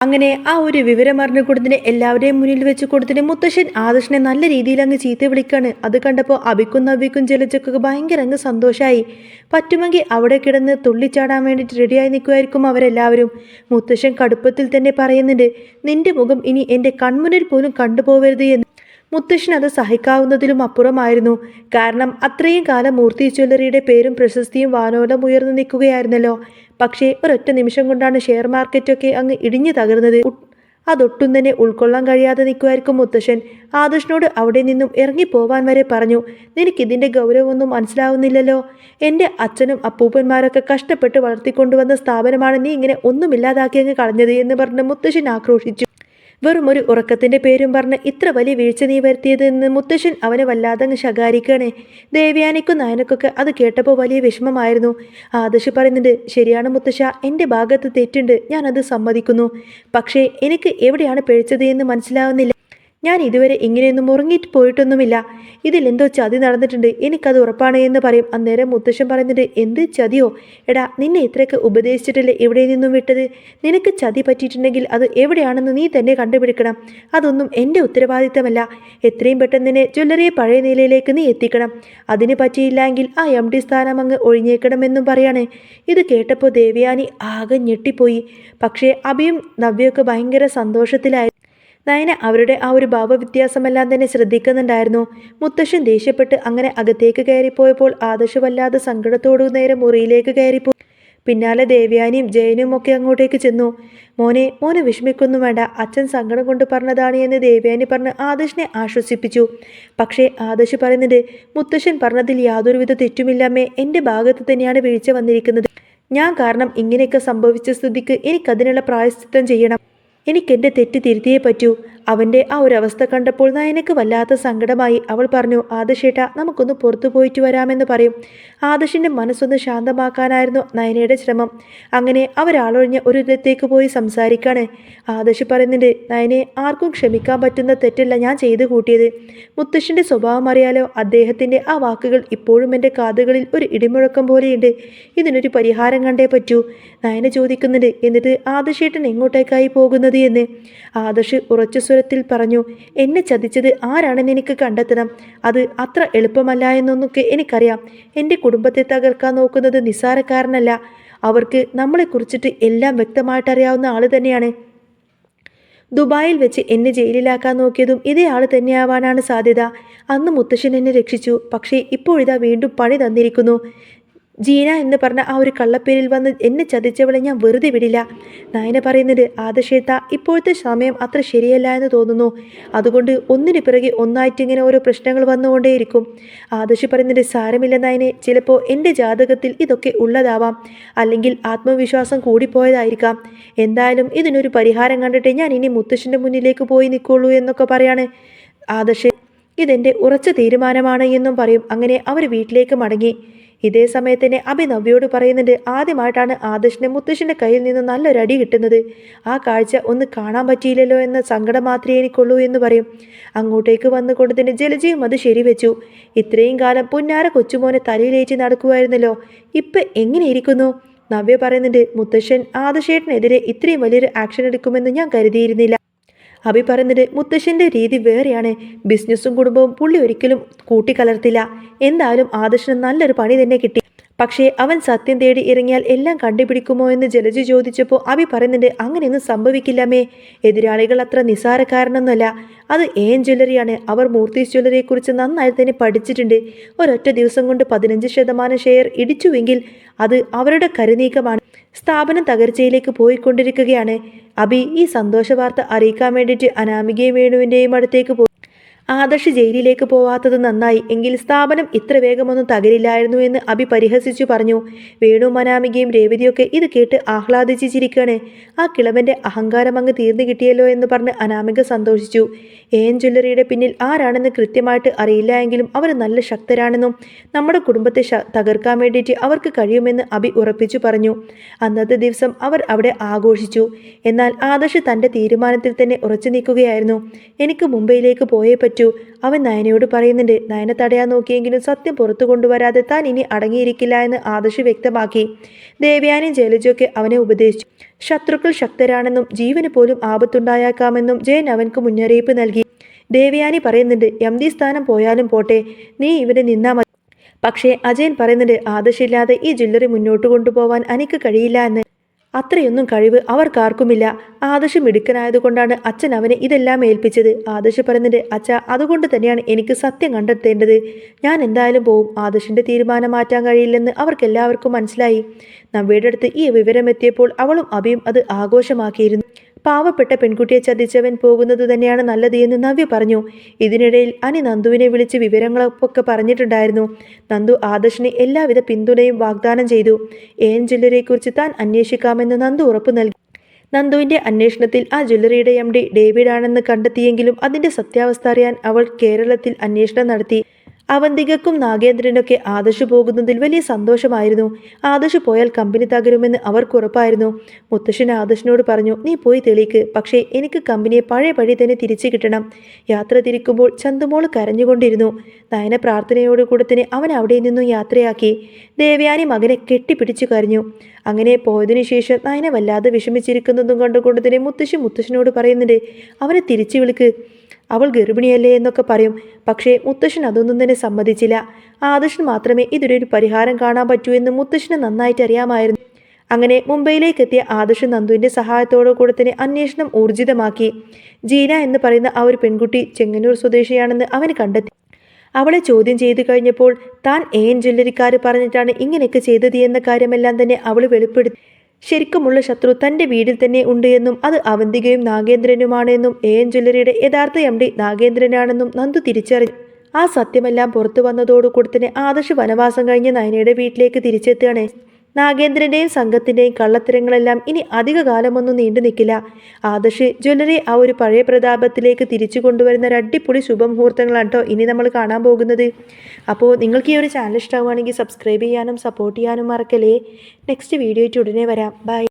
അങ്ങനെ ആ ഒരു വിവരം അറിഞ്ഞു കൊടുത്തിട്ട് എല്ലാവരെയും മുന്നിൽ വെച്ച് കൊടുത്തിട്ട് മുത്തശ്ശൻ ആദർശനെ നല്ല രീതിയിൽ അങ്ങ് ചീത്ത വിളിക്കാണ്. അത് കണ്ടപ്പോൾ അഭിക്കും നവ്യക്കും ജലജക്കൊക്കെ ഭയങ്കര അങ്ങ് സന്തോഷമായി. പറ്റുമെങ്കിൽ അവിടെ കിടന്ന് തുള്ളിച്ചാടാൻ വേണ്ടിയിട്ട് റെഡിയായി നിൽക്കുമായിരിക്കും അവരെല്ലാവരും. മുത്തശ്ശൻ കടുപ്പത്തിൽ തന്നെ പറയുന്നുണ്ട്, നിന്റെ മുഖം ഇനി എൻ്റെ കൺമുന്നിൽ പോലും കണ്ടുപോകരുത് എന്ന്. മുത്തശ്ശൻ അത് സഹിക്കാവുന്നതിലും അപ്പുറമായിരുന്നു. കാരണം അത്രയും കാലം മൂർത്തി ജ്വല്ലറിയുടെ പേരും പ്രശസ്തിയും വാനോളം ഉയർന്നു നിൽക്കുകയായിരുന്നല്ലോ. പക്ഷേ ഒരൊറ്റ നിമിഷം കൊണ്ടാണ് ഷെയർ മാർക്കറ്റൊക്കെ അങ്ങ് ഇടിഞ്ഞു തകർന്നത്. അതൊട്ടും തന്നെ ഉൾക്കൊള്ളാൻ കഴിയാതെ നിൽക്കുമായിരിക്കും മുത്തശ്ശൻ. ആദർശനോട് അവിടെ നിന്നും ഇറങ്ങിപ്പോവാൻ വരെ പറഞ്ഞു. നിനക്കിതിൻ്റെ ഗൗരവമൊന്നും മനസ്സിലാവുന്നില്ലല്ലോ. എൻ്റെ അച്ഛനും അപ്പൂപ്പന്മാരൊക്കെ കഷ്ടപ്പെട്ട് വളർത്തിക്കൊണ്ടുവന്ന സ്ഥാപനമാണ് നീ ഇങ്ങനെ ഒന്നുമില്ലാതാക്കി അങ്ങ് കളഞ്ഞത് എന്ന് പറഞ്ഞ് മുത്തശ്ശൻ ആക്രോശിച്ചു. വെറും ഒരു ഉറക്കത്തിൻ്റെ പേരും പറഞ്ഞ് ഇത്ര വലിയ വീഴ്ച നീ വരുത്തിയതെന്ന് മുത്തശ്ശൻ അവനെ വല്ലാതങ്ങ് ശകാരിക്കണേ. ദേവയാനിക്കും നയനക്കൊക്കെ അത് കേട്ടപ്പോൾ വലിയ വിഷമമായിരുന്നു. ആദർശ് പറയുന്നുണ്ട്, ശരിയാണ് മുത്തശ്ശ, എൻ്റെ ഭാഗത്ത് തെറ്റുണ്ട്, ഞാനത് സമ്മതിക്കുന്നു. പക്ഷേ എനിക്ക് എവിടെയാണ് പിഴച്ചത് എന്ന് മനസ്സിലാവുന്നില്ല. ഞാൻ ഇതുവരെ ഇങ്ങനെയൊന്നും ഉറങ്ങിയിട്ട് പോയിട്ടൊന്നുമില്ല. ഇതിലെന്തോ ചതി നടന്നിട്ടുണ്ട്, എനിക്കത് ഉറപ്പാണ് എന്ന് പറയും. അന്നേരം മുത്തശ്ശൻ പറയുന്നുണ്ട്, എന്ത് ചതിയോ? എടാ, നിന്നെ ഇത്രയൊക്കെ ഉപദേശിച്ചിട്ടല്ലേ ഇവിടെ നിന്നും വിട്ടത്. നിനക്ക് ചതി പറ്റിയിട്ടുണ്ടെങ്കിൽ അത് എവിടെയാണെന്ന് നീ തന്നെ കണ്ടുപിടിക്കണം. അതൊന്നും എൻ്റെ ഉത്തരവാദിത്തമല്ല. എത്രയും പെട്ടെന്ന് തന്നെ ജ്വല്ലറിയെ പഴയ നിലയിലേക്ക് നീ എത്തിക്കണം. അതിന് പറ്റിയില്ലെങ്കിൽ ആ MD സ്ഥാനം അങ്ങ് ഒഴിഞ്ഞേക്കണമെന്നും പറയാണ്. ഇത് കേട്ടപ്പോൾ ദേവയാനി ആകെ ഞെട്ടിപ്പോയി. പക്ഷേ അഭിയും നവ്യൊക്കെ ഭയങ്കര സന്തോഷത്തിലായി. നയന അവരുടെ ആ ഒരു ഭാവവ്യത്യാസമെല്ലാം തന്നെ ശ്രദ്ധിക്കുന്നുണ്ടായിരുന്നു. മുത്തശ്ശൻ ദേഷ്യപ്പെട്ട് അങ്ങനെ അകത്തേക്ക് കയറിപ്പോയപ്പോൾ ആദർശ് വല്ലാതെ സങ്കടത്തോടു നേരെ മുറിയിലേക്ക് കയറിപ്പോയി. പിന്നാലെ ദേവയാനിയും ജയനും ഒക്കെ അങ്ങോട്ടേക്ക് ചെന്നു. മോനെ വിഷമിക്കൊന്നും വേണ്ട, അച്ഛൻ സങ്കടം കൊണ്ട് പറഞ്ഞതാണ് എന്ന് ദേവയാനി പറഞ്ഞ് ആദർശിനെ ആശ്വസിപ്പിച്ചു. പക്ഷേ ആദർശ് പറയുന്നുണ്ട്, മുത്തശ്ശൻ പറഞ്ഞതിൽ യാതൊരുവിധ തെറ്റുമില്ലമ്മേ, എൻ്റെ ഭാഗത്ത് തന്നെയാണ് വീഴ്ച വന്നിരിക്കുന്നത്. ഞാൻ കാരണം ഇങ്ങനെയൊക്കെ സംഭവിച്ച സ്ഥിതിക്ക് എനിക്കതിനുള്ള പ്രായശ്ചിത്തം ചെയ്യണം. എനിക്കെൻ്റെ തെറ്റ് തിരുത്തിയേ പറ്റൂ. അവൻ്റെ ആ ഒരു അവസ്ഥ കണ്ടപ്പോൾ നയനക്ക് വല്ലാത്ത സങ്കടമായി. അവൾ പറഞ്ഞു, ആദർശേട്ടാ, നമുക്കൊന്ന് പുറത്തു പോയിട്ട് വരാമെന്ന് പറയും. ആദർശിൻ്റെ മനസ്സൊന്ന് ശാന്തമാക്കാനായിരുന്നു നയനയുടെ ശ്രമം. അങ്ങനെ അവരാളൊഴിഞ്ഞ ഒരിടത്തേക്ക് പോയി സംസാരിക്കാണ്. ആദർശ് പറയുന്നുണ്ട്, നയനെ, ആർക്കും ക്ഷമിക്കാൻ പറ്റുന്ന തെറ്റല്ല ഞാൻ ചെയ്തു കൂട്ടിയത്. മുത്തശ്ശൻ്റെ സ്വഭാവം അറിയാലോ. അദ്ദേഹത്തിൻ്റെ ആ വാക്കുകൾ ഇപ്പോഴും എൻ്റെ കാതുകളിൽ ഒരു ഇടിമുഴക്കം പോലെയുണ്ട്. ഇതിനൊരു പരിഹാരം കണ്ടേ പറ്റൂ. നയന ചോദിക്കുന്നുണ്ട്, എന്നിട്ട് ആദർശേട്ടൻ എങ്ങോട്ടേക്കായി പോകുന്നത് എന്ന്. ആദർശ് ഉറച്ച സ്വരത്തിൽ പറഞ്ഞു, എന്നെ ചതിച്ചത് ആരാണെന്ന് എനിക്ക് കണ്ടെത്തണം. അത് അത്ര എളുപ്പമല്ല എന്നൊന്നൊക്കെ എനിക്കറിയാം. എൻ്റെ കുടുംബത്തെ തകർക്കാൻ നോക്കുന്നത് നിസ്സാരക്കാരനല്ല. അവർക്ക് നമ്മളെക്കുറിച്ചിട്ട് എല്ലാം വ്യക്തമായിട്ടറിയാവുന്ന ആൾ തന്നെയാണ്. ദുബായിൽ വെച്ച് എന്നെ ജയിലിലാക്കാൻ നോക്കിയതും ഇതേ ആൾ തന്നെയാവാനാണ് സാധ്യത. അന്ന് മുത്തശ്ശൻ എന്നെ രക്ഷിച്ചു. പക്ഷേ ഇപ്പോഴിതാ വീണ്ടും പണി തന്നിരിക്കുന്നു. ജീന എന്ന് പറഞ്ഞ ആ ഒരു കള്ളപ്പേരിൽ വന്ന് എന്നെ ചതിച്ചവളെ ഞാൻ വെറുതെ വിടില്ല. നയന പറയുന്നുണ്ട്, ആദർശേത്ത, ഇപ്പോഴത്തെ സമയം അത്ര ശരിയല്ല എന്ന് തോന്നുന്നു. അതുകൊണ്ട് ഒന്നിനു പിറകെ ഒന്നായിട്ട് ഇങ്ങനെ ഓരോ പ്രശ്നങ്ങൾ വന്നുകൊണ്ടേയിരിക്കും. ആദർശ് പറയുന്നുണ്ട്, സാരമില്ല നയനെ, ചിലപ്പോൾ എൻ്റെ ജാതകത്തിൽ ഇതൊക്കെ ഉള്ളതാവാം. അല്ലെങ്കിൽ ആത്മവിശ്വാസം കൂടിപ്പോയതായിരിക്കാം. എന്തായാലും ഇതിനൊരു പരിഹാരം കണ്ടിട്ട് ഞാൻ ഇനി മുത്തശ്ശൻ്റെ മുന്നിലേക്ക് പോയി നിൽക്കുള്ളൂ എന്നൊക്കെ പറയാണ് ആദർശ്. ഇതെൻ്റെ ഉറച്ച തീരുമാനമാണ് എന്നും പറയും. അങ്ങനെ അവർ വീട്ടിലേക്ക് മടങ്ങി. ഇതേ സമയത്ത് തന്നെ അഭിനവ്യോട് പറയുന്നുണ്ട്, ആദ്യമായിട്ടാണ് ആദർശിനെ മുത്തശ്ശൻ്റെ കയ്യിൽ നിന്ന് നല്ലൊരടി കിട്ടുന്നത്. ആ കാഴ്ച ഒന്ന് കാണാൻ പറ്റിയില്ലല്ലോ എന്ന സങ്കടം മാത്രമേ എനിക്കുള്ളൂ എന്ന് പറയും. അങ്ങോട്ടേക്ക് വന്നുകൊണ്ട് തന്നെ ജലജയും അത് ശരിവെച്ചു. ഇത്രയും കാലം പുന്നാര കൊച്ചുമോനെ തലയിലേറ്റി നടക്കുമായിരുന്നല്ലോ, ഇപ്പം എങ്ങനെ ഇരിക്കുന്നു? നവ്യ പറയുന്നുണ്ട്, മുത്തശ്ശൻ ആദർശേട്ടനെതിരെ ഇത്രയും വലിയൊരു ആക്ഷൻ എടുക്കുമെന്ന് ഞാൻ കരുതിയിരുന്നില്ല. അഭി പറയുന്നത്, മുത്തശ്ശൻ്റെ രീതി വേറെയാണ്. ബിസിനസ്സും കുടുംബവും പുള്ളി ഒരിക്കലും കൂട്ടിക്കലർത്തില്ല. എന്തായാലും ആദർശന് നല്ലൊരു പണി തന്നെ കിട്ടി. പക്ഷേ അവൻ സത്യം തേടി ഇറങ്ങിയാൽ എല്ലാം കണ്ടുപിടിക്കുമോ എന്ന് ജലജ ചോദിച്ചപ്പോൾ അഭി പറയുന്നുണ്ട്, അങ്ങനെയൊന്നും സംഭവിക്കില്ലമ്മേ. എതിരാളികൾ അത്ര നിസ്സാരക്കാരനൊന്നുമല്ല. അത് AM ജ്വല്ലറിയാണ്. അവർ മൂർത്തീസ് ജ്വല്ലറിയെക്കുറിച്ച് നന്നായി തന്നെ പഠിച്ചിട്ടുണ്ട്. ഒരൊറ്റ ദിവസം കൊണ്ട് 15% ഷെയർ ഇടിച്ചുവെങ്കിൽ അത് അവരുടെ കരുനീക്കമാണ്. സ്ഥാപനം തകർച്ചയിലേക്ക് പോയിക്കൊണ്ടിരിക്കുകയാണ്. അഭി ഈ സന്തോഷ വാർത്ത അറിയിക്കാൻ വേണ്ടിയിട്ട് അനാമികയും വേണുവിൻ്റെയും അടുത്തേക്ക് പോയി. ആദർശ് ജയിലിലേക്ക് പോവാത്തത് നന്നായി. എങ്കിൽ സ്ഥാപനം ഇത്ര വേഗമൊന്നും തകരില്ലായിരുന്നു എന്ന് അഭി പരിഹസിച്ചു പറഞ്ഞു. വേണു, അനാമികയും രേവതിയൊക്കെ ഇത് കേട്ട് ആഹ്ലാദിച്ച് ചിരിക്കുകയാണ്. ആ കിളവൻ്റെ അഹങ്കാരം അങ്ങ് തീർന്നു കിട്ടിയല്ലോ എന്ന് പറഞ്ഞ് അനാമിക സന്തോഷിച്ചു. AM ജ്വല്ലറിയുടെ പിന്നിൽ ആരാണെന്ന് കൃത്യമായിട്ട് അറിയില്ല എങ്കിലും അവർ നല്ല ശക്തരാണെന്നും നമ്മുടെ കുടുംബത്തെ തകർക്കാൻ വേണ്ടിയിട്ട് അവർക്ക് കഴിയുമെന്ന് അഭി ഉറപ്പിച്ചു പറഞ്ഞു. അന്നത്തെ ദിവസം അവർ അവിടെ ആഘോഷിച്ചു. എന്നാൽ ആദർശ് തൻ്റെ തീരുമാനത്തിൽ തന്നെ ഉറച്ചു നിൽക്കുകയായിരുന്നു. എനിക്ക് മുംബൈയിലേക്ക് പോയേ പറ്റൂ. പറ്റൂ. അവൻ നയനയോട് പറയുന്നുണ്ട്. നയന തടയാൻ നോക്കിയെങ്കിലും സത്യം പുറത്തു കൊണ്ടുവരാതെ താൻ ഇനി അടങ്ങിയിരിക്കില്ല എന്ന് ആദർശ് വ്യക്തമാക്കി. ദേവയാനിയും ജയലജയൊക്കെ അവനെ ഉപദേശിച്ചു. ശത്രുക്കൾ ശക്തരാണെന്നും ജീവന് പോലും ആപത്തുണ്ടായേക്കാമെന്നും ജയൻ അവൻക്ക് മുന്നറിയിപ്പ് നൽകി. ദേവയാനി പറയുന്നുണ്ട്, MD സ്ഥാനം പോയാലും പോട്ടെ, നീ ഇവിടെ നിന്നാ മതി. പക്ഷേ അജയൻ പറയുന്നുണ്ട്, ആദർശില്ലാതെ ഈ ജ്വല്ലറി മുന്നോട്ട് കൊണ്ടുപോവാൻ എനിക്ക് കഴിയില്ല എന്ന്. അത്രയൊന്നും കഴിവ് അവർക്കാർക്കുമില്ല. ആദർശ് മിടുക്കനായതുകൊണ്ടാണ് അച്ഛൻ അവനെ ഇതെല്ലാം ഏൽപ്പിച്ചത്. ആദർശ് പറയുന്നുണ്ട്, അച്ഛ, അതുകൊണ്ട് തന്നെയാണ് എനിക്ക് സത്യം കണ്ടെത്തേണ്ടത്. ഞാൻ എന്തായാലും പോവും. ആദർശിൻ്റെ തീരുമാനം മാറ്റാൻ കഴിയില്ലെന്ന് അവർക്കെല്ലാവർക്കും മനസ്സിലായി. നവ്യയുടെ അടുത്ത് ഈ വിവരമെത്തിയപ്പോൾ അവളും അഭിയും അത് ആഘോഷമാക്കിയിരുന്നു. പാവപ്പെട്ട പെൺകുട്ടിയെ ചതിച്ചവൻ പോകുന്നത് തന്നെയാണ് നല്ലത് എന്ന് നവ്യ പറഞ്ഞു. ഇതിനിടയിൽ അനി നന്ദുവിനെ വിളിച്ച് വിവരങ്ങളൊക്കെ പറഞ്ഞിട്ടുണ്ടായിരുന്നു. നന്ദു ആദർശിന് എല്ലാവിധ പിന്തുണയും വാഗ്ദാനം ചെയ്തു. AN ജ്വല്ലറിയെക്കുറിച്ച് താൻ അന്വേഷിക്കാമെന്ന് നന്ദു ഉറപ്പു നൽകി. നന്ദുവിൻ്റെ അന്വേഷണത്തിൽ ആ ജ്വല്ലറിയുടെ MD ഡേവിഡ് ആണെന്ന് കണ്ടെത്തിയെങ്കിലും അതിൻ്റെ സത്യാവസ്ഥ അറിയാൻ അവൾ കേരളത്തിൽ അന്വേഷണം നടത്തി. അവന്തികക്കും നാഗേന്ദ്രനൊക്കെ ആദർശ് പോകുന്നതിൽ വലിയ സന്തോഷമായിരുന്നു. ആദർശ് പോയാൽ കമ്പനി തകരുമെന്ന് അവർക്ക് ഉറപ്പായിരുന്നു. മുത്തശ്ശൻ ആദർശിനോട് പറഞ്ഞു, നീ പോയി തെളിയിക്ക്, പക്ഷേ എനിക്ക് കമ്പനിയെ പഴയ പഴി തന്നെ തിരിച്ചു കിട്ടണം. യാത്ര തിരിക്കുമ്പോൾ ചന്തുമോൾ കരഞ്ഞുകൊണ്ടിരുന്നു. നയന പ്രാർത്ഥനയോടുകൂടെ തന്നെ അവൻ അവിടെ നിന്നും യാത്രയാക്കി. ദേവയാനി മകനെ കെട്ടിപ്പിടിച്ചു കരഞ്ഞു. അങ്ങനെ പോയതിനു ശേഷം നയന വല്ലാതെ വിഷമിച്ചിരിക്കുന്നതും കണ്ടുകൊണ്ട് തന്നെ മുത്തശ്ശനോട് പറയുന്നുണ്ട്, അവനെ തിരിച്ചു വിളിക്ക്, അവൾ ഗർഭിണിയല്ലേ എന്നൊക്കെ പറയും. പക്ഷേ മുത്തശ്ശൻ അതൊന്നും തന്നെ സമ്മതിച്ചില്ല. ആദർശൻ മാത്രമേ ഇതിനൊരു പരിഹാരം കാണാൻ പറ്റൂ എന്ന് മുത്തശ്ശന് നന്നായിട്ട് അറിയാമായിരുന്നു. അങ്ങനെ മുംബൈയിലേക്ക് എത്തിയ ആദർശ് നന്ദുവിൻ്റെ സഹായത്തോടു കൂടെ തന്നെ അന്വേഷണം ഊർജിതമാക്കി. ജീന എന്ന് പറയുന്ന ആ ഒരു പെൺകുട്ടി ചെങ്ങന്നൂർ സ്വദേശിയാണെന്ന് അവന് കണ്ടെത്തി. അവളെ ചോദ്യം ചെയ്തു കഴിഞ്ഞപ്പോൾ താൻ AN ജ്വല്ലറിക്കാർ പറഞ്ഞിട്ടാണ് ഇങ്ങനെയൊക്കെ ചെയ്തത് എന്ന കാര്യമെല്ലാം തന്നെ അവൾ വെളിപ്പെടുത്തി. ശരിക്കുമുള്ള ശത്രു തൻ്റെ വീട്ടിൽ തന്നെ ഉണ്ട് എന്നും അത് അവന്തികയും നാഗേന്ദ്രനുമാണ് എന്നും AN ജ്വല്ലറിയുടെ യഥാർത്ഥ MD നാഗേന്ദ്രനാണെന്നും നന്ദു തിരിച്ചറിഞ്ഞു. ആ സത്യമെല്ലാം പുറത്തു വന്നതോടുകൂടി തന്നെ ആദർശ് വനവാസം കഴിഞ്ഞ് നയനയുടെ വീട്ടിലേക്ക് തിരിച്ചെത്തുകയാണ്. നാഗേന്ദ്രൻ്റെയും സംഘത്തിൻ്റെയും കള്ളത്തരങ്ങളെല്ലാം ഇനി അധിക കാലമൊന്നും നീണ്ടു നിൽക്കില്ല. ആദർശ് ജ്വല്ലറി ആ ഒരു പഴയ പ്രതാപത്തിലേക്ക് തിരിച്ചു കൊണ്ടുവരുന്ന ഒരു അടിപൊളി ശുഭമുഹൂർത്തങ്ങളാണ് കേട്ടോ ഇനി നമ്മൾ കാണാൻ പോകുന്നത്. അപ്പോൾ നിങ്ങൾക്ക് ഈ ഒരു ചാനൽ ഇഷ്ടമാവുകയാണെങ്കിൽ സബ്സ്ക്രൈബ് ചെയ്യാനും സപ്പോർട്ട് ചെയ്യാനും മറക്കല്ലേ. നെക്സ്റ്റ് വീഡിയോ ആയിട്ട് ഉടനെ വരാം. ബൈ.